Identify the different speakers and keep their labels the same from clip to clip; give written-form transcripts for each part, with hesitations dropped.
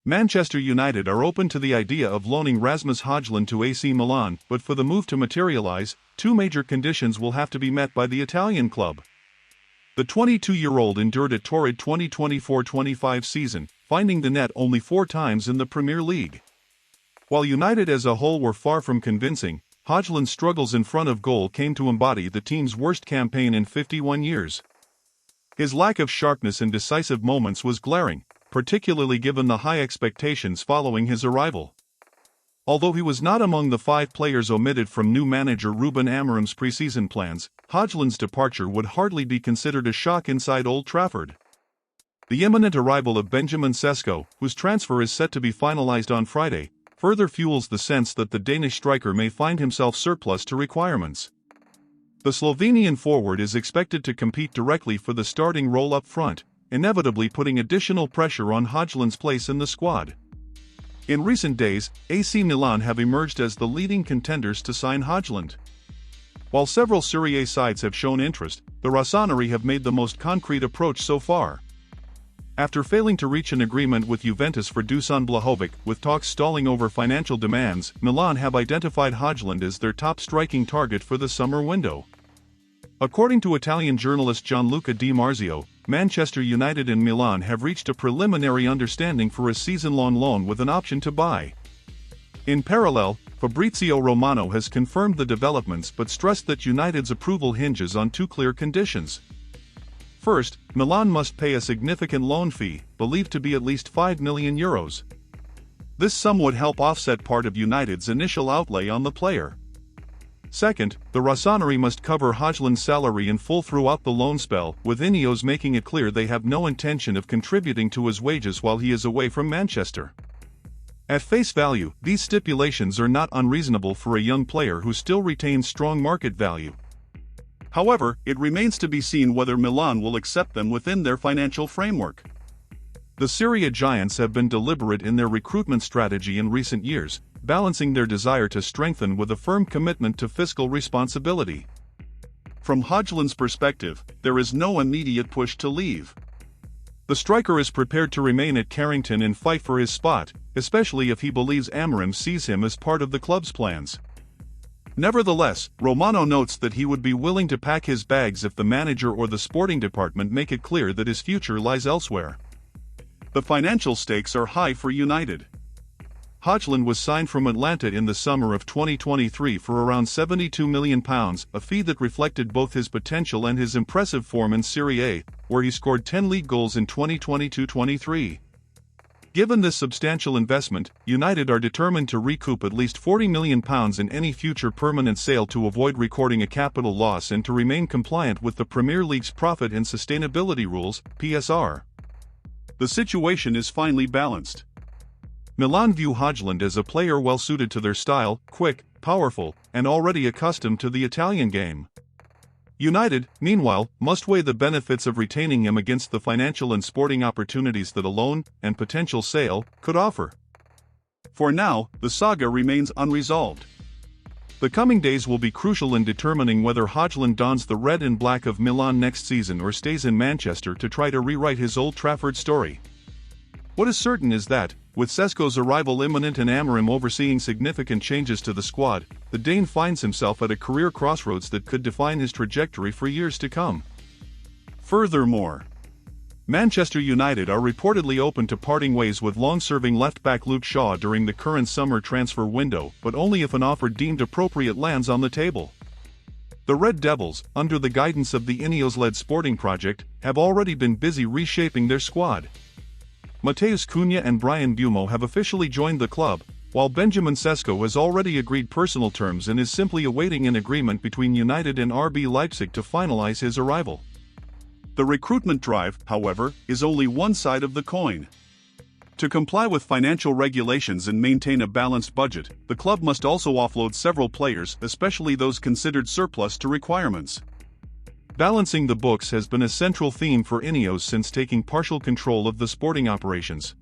Speaker 1: Manchester United are open to the idea of loaning Rasmus Hojlund to AC Milan, but for the move to materialize, two major conditions will have to be met by the Italian club. The 22-year-old endured a torrid 2024-25 season, finding the net only 4 times in the Premier League. While United as a whole were far from convincing, Hojlund's struggles in front of goal came to embody the team's worst campaign in 51 years. His lack of sharpness in decisive moments was glaring, particularly given the high expectations following his arrival. Although he was not among the 5 players omitted from new manager Ruben Amorim's preseason plans, Hojlund's departure would hardly be considered a shock inside Old Trafford. The imminent arrival of Benjamin Sesko, whose transfer is set to be finalized on Friday, further fuels the sense that the Danish striker may find himself surplus to requirements. The Slovenian forward is expected to compete directly for the starting role up front, inevitably putting additional pressure on Hojlund's place in the squad. In recent days, AC Milan have emerged as the leading contenders to sign Hojlund. While several Serie A sides have shown interest, the Rossoneri have made the most concrete approach so far. After failing to reach an agreement with Juventus for Dusan Vlahovic, with talks stalling over financial demands, Milan have identified Hojlund as their top striking target for the summer window. According to Italian journalist Gianluca Di Marzio, Manchester United and Milan have reached a preliminary understanding for a season-long loan with an option to buy. In parallel, Fabrizio Romano has confirmed the developments but stressed that United's approval hinges on 2 clear conditions. First, Milan must pay a significant loan fee, believed to be at least €5 million. This sum would help offset part of United's initial outlay on the player. Second, the Rossoneri must cover Hojlund's salary in full throughout the loan spell, with Ineos making it clear they have no intention of contributing to his wages while he is away from Manchester. At face value, these stipulations are not unreasonable for a young player who still retains strong market value. However, it remains to be seen whether Milan will accept them within their financial framework. The Serie A giants have been deliberate in their recruitment strategy in recent years, balancing their desire to strengthen with a firm commitment to fiscal responsibility. From Hojlund's perspective, there is no immediate push to leave. The striker is prepared to remain at Carrington and fight for his spot, especially if he believes Amorim sees him as part of the club's plans. Nevertheless, Romano notes that he would be willing to pack his bags if the manager or the sporting department make it clear that his future lies elsewhere. The financial stakes are high for United. Hojlund was signed from Atlanta in the summer of 2023 for around £72 million, a fee that reflected both his potential and his impressive form in Serie A, where he scored 10 league goals in 2022-23. Given this substantial investment, United are determined to recoup at least £40 million in any future permanent sale to avoid recording a capital loss and to remain compliant with the Premier League's Profit and Sustainability Rules, PSR. The situation is finely balanced. Milan view Hojlund as a player well suited to their style, quick, powerful, and already accustomed to the Italian game. United, meanwhile, must weigh the benefits of retaining him against the financial and sporting opportunities that a loan, and potential sale, could offer. For now, the saga remains unresolved. The coming days will be crucial in determining whether Hojlund dons the red and black of Milan next season or stays in Manchester to try to rewrite his Old Trafford story. What is certain is that, with Sesko's arrival imminent and Amorim overseeing significant changes to the squad, the Dane finds himself at a career crossroads that could define his trajectory for years to come. Furthermore, Manchester United are reportedly open to parting ways with long-serving left-back Luke Shaw during the current summer transfer window, but only if an offer deemed appropriate lands on the table. The Red Devils, under the guidance of the Ineos-led sporting project, have already been busy reshaping their squad. Matheus Cunha and Brian Bumo have officially joined the club, while Benjamin Sesko has already agreed personal terms and is simply awaiting an agreement between United and RB Leipzig to finalize his arrival. The recruitment drive, however, is only one side of the coin. To comply with financial regulations and maintain a balanced budget, the club must also offload several players, especially those considered surplus to requirements. Balancing the books has been a central theme for Ineos since taking partial control of the sporting operations.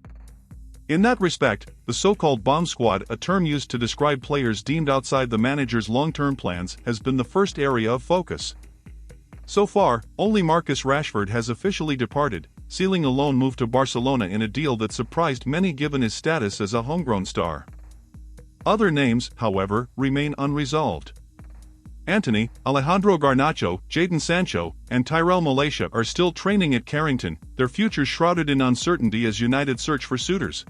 Speaker 1: In that respect, the so-called bomb squad, a term used to describe players deemed outside the manager's long-term plans, has been the first area of focus. So far, only Marcus Rashford has officially departed, sealing a loan move to Barcelona in a deal that surprised many given his status as a homegrown star. Other names, however, remain unresolved. Antony, Alejandro Garnacho, Jadon Sancho, and Tyrell Malacia are still training at Carrington, their futures shrouded in uncertainty as United search for suitors.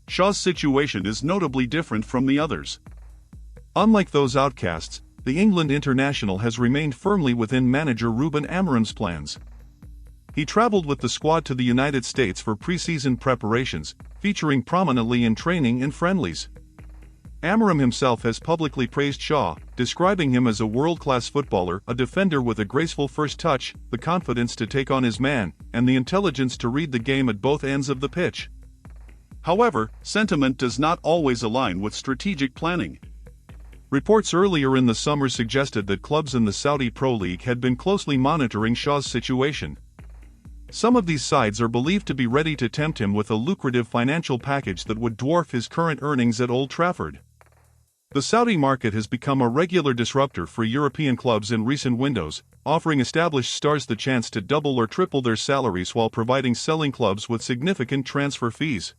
Speaker 1: Shaw's situation is notably different from the others. Unlike those outcasts, the England international has remained firmly within manager Ruben Amorim's plans. He traveled with the squad to the United States for pre-season preparations, featuring prominently in training and friendlies. Amorim himself has publicly praised Shaw, describing him as a world-class footballer, a defender with a graceful first touch, the confidence to take on his man, and the intelligence to read the game at both ends of the pitch. However, sentiment does not always align with strategic planning. Reports earlier in the summer suggested that clubs in the Saudi Pro League had been closely monitoring Shaw's situation. Some of these sides are believed to be ready to tempt him with a lucrative financial package that would dwarf his current earnings at Old Trafford. The Saudi market has become a regular disruptor for European clubs in recent windows, offering established stars the chance to double or triple their salaries while providing selling clubs with significant transfer fees.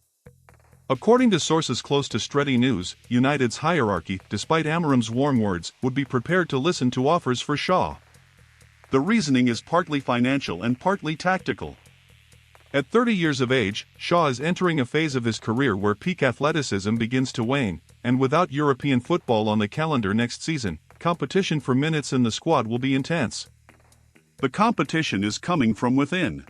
Speaker 1: According to sources close to Stretty News, United's hierarchy, despite Amorim's warm words, would be prepared to listen to offers for Shaw. The reasoning is partly financial and partly tactical. At 30 years of age, Shaw is entering a phase of his career where peak athleticism begins to wane, and without European football on the calendar next season, competition for minutes in the squad will be intense. The competition is coming from within.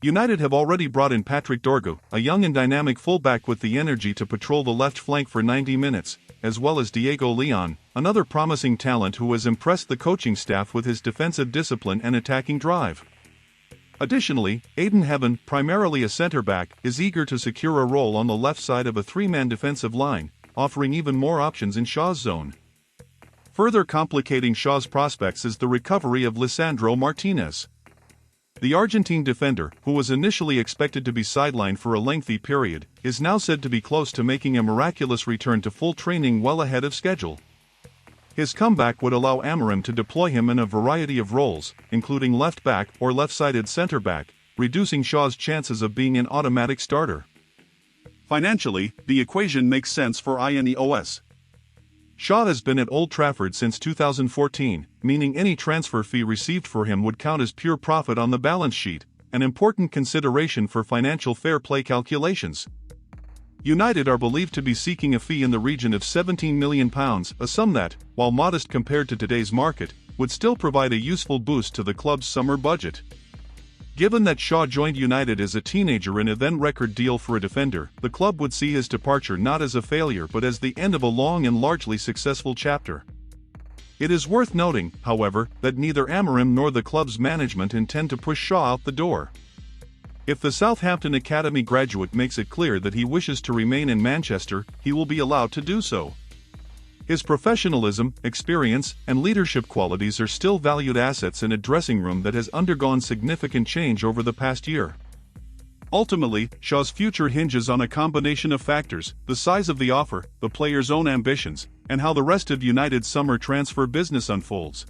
Speaker 1: United have already brought in Patrick Dorgu, a young and dynamic fullback with the energy to patrol the left flank for 90 minutes, as well as Diego Leon, another promising talent who has impressed the coaching staff with his defensive discipline and attacking drive. Additionally, Aiden Heaven, primarily a centre-back, is eager to secure a role on the left side of a three-man defensive line, offering even more options in Shaw's zone. Further complicating Shaw's prospects is the recovery of Lisandro Martínez. The Argentine defender, who was initially expected to be sidelined for a lengthy period, is now said to be close to making a miraculous return to full training well ahead of schedule. His comeback would allow Amorim to deploy him in a variety of roles, including left-back or left-sided centre-back, reducing Shaw's chances of being an automatic starter. Financially, the equation makes sense for Ineos. Shaw has been at Old Trafford since 2014, meaning any transfer fee received for him would count as pure profit on the balance sheet, an important consideration for financial fair play calculations. United are believed to be seeking a fee in the region of £17 million, a sum that, while modest compared to today's market, would still provide a useful boost to the club's summer budget. Given that Shaw joined United as a teenager in a then-record deal for a defender, the club would see his departure not as a failure but as the end of a long and largely successful chapter. It is worth noting, however, that neither Amorim nor the club's management intend to push Shaw out the door. If the Southampton Academy graduate makes it clear that he wishes to remain in Manchester, he will be allowed to do so. His professionalism, experience, and leadership qualities are still valued assets in a dressing room that has undergone significant change over the past year. Ultimately, Shaw's future hinges on a combination of factors: the size of the offer, the player's own ambitions, and how the rest of United's summer transfer business unfolds.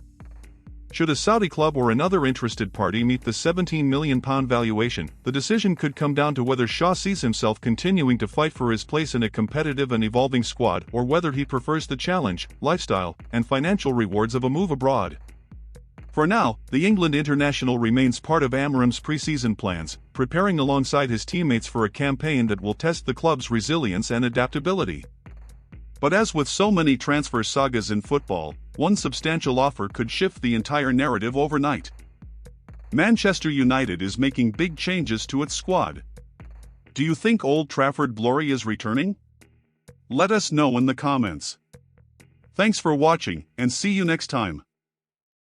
Speaker 1: Should a Saudi club or another interested party meet the £17 million valuation, the decision could come down to whether Shaw sees himself continuing to fight for his place in a competitive and evolving squad or whether he prefers the challenge, lifestyle, and financial rewards of a move abroad. For now, the England international remains part of Amorim's pre-season plans, preparing alongside his teammates for a campaign that will test the club's resilience and adaptability. But as with so many transfer sagas in football, one substantial offer could shift the entire narrative overnight. Manchester United is making big changes to its squad. Do you think Old Trafford glory is returning? Let us know in the comments. Thanks for watching, and see you next time.